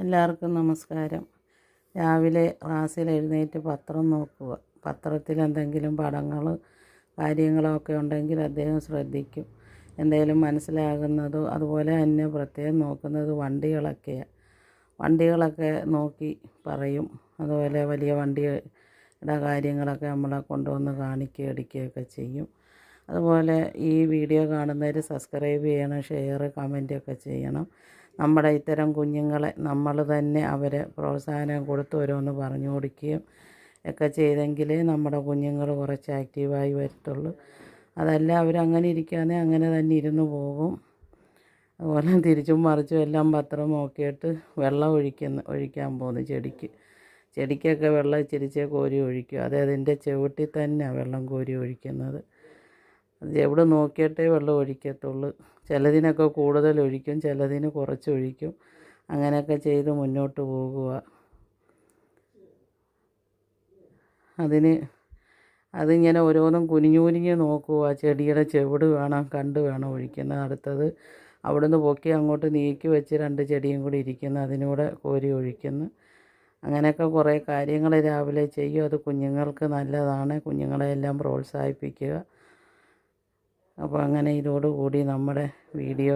എല്ലാവർക്കും നമസ്കാരം. രാവിലെ ക്ലാസ്സിൽ എഴുന്നേറ്റ് പത്രം നോക്കുക. പത്രത്തിൽ എന്തെങ്കിലും പടങ്ങൾ കാര്യങ്ങളൊക്കെ ഉണ്ടെങ്കിൽ അദ്ദേഹം ശ്രദ്ധിക്കും. എന്തെങ്കിലും മനസ്സിലാകുന്നതോ അതുപോലെ തന്നെ പ്രത്യേകം നോക്കുന്നത് വണ്ടികളൊക്കെ നോക്കി പറയും. അതുപോലെ വലിയ വണ്ടിയുടെ കാര്യങ്ങളൊക്കെ നമ്മളെ കൊണ്ടുവന്ന് കാണിക്കുകയും എടുക്കുകയൊക്കെ ചെയ്യും. അതുപോലെ ഈ വീഡിയോ കാണുന്നവർ സബ്സ്ക്രൈബ് ചെയ്യണം, ഷെയർ, കമൻറ്റൊക്കെ ചെയ്യണം. നമ്മുടെ ഇത്തരം കുഞ്ഞുങ്ങളെ നമ്മൾ തന്നെ അവരെ പ്രോത്സാഹനം കൊടുത്ത് ഓരോന്ന് പറഞ്ഞു കൊടുക്കുകയും ഒക്കെ ചെയ്തെങ്കിലേ നമ്മുടെ കുഞ്ഞുങ്ങൾ കുറച്ച് ആക്റ്റീവായി വരത്തുള്ളൂ. അതല്ല അവരങ്ങനെ ഇരിക്കുകയാണെങ്കിൽ അങ്ങനെ തന്നെ ഇരുന്ന് പോകും. അതുപോലെ തിരിച്ചും മറിച്ചും എല്ലാം പത്രം നോക്കിയിട്ട് വെള്ളം ഒഴിക്കാൻ പോകുന്നു ചെടിക്കൊക്കെ വെള്ളം ഇച്ചിരിച്ചേ കോരി ഒഴിക്കും. അതിൻ്റെ ചുവട്ടിൽ തന്നെയാണ് വെള്ളം കോരി ഒഴിക്കുന്നത്. അത് എവിടെ നോക്കിയിട്ടേ വെള്ളം ഒഴിക്കത്തുള്ളൂ. ചിലതിനൊക്കെ കൂടുതൽ ഒഴിക്കും, ചിലതിന് കുറച്ചൊഴിക്കും. അങ്ങനെയൊക്കെ ചെയ്ത് മുന്നോട്ട് പോകുക. അതിങ്ങനെ ഓരോന്നും കുനിഞ്ഞ് നോക്കുക. ചെടിയുടെ ചുവട് കണ്ട് വേണം ഒഴിക്കുന്നത്. അടുത്തത് അവിടുന്ന് പൊക്കി അങ്ങോട്ട് നീക്കി വെച്ച് 2 ചെടിയും കൂടി ഇരിക്കുന്നു, അതിനൂടെ കോരി ഒഴിക്കുന്നു. അങ്ങനെയൊക്കെ കുറേ കാര്യങ്ങൾ രാവിലെ ചെയ്യും. അത് കുഞ്ഞുങ്ങൾക്ക് നല്ലതാണ്. കുഞ്ഞുങ്ങളെയെല്ലാം പ്രോത്സാഹിപ്പിക്കുക. അപ്പോൾ അങ്ങനെ ഇതോടുകൂടി നമ്മുടെ വീഡിയോ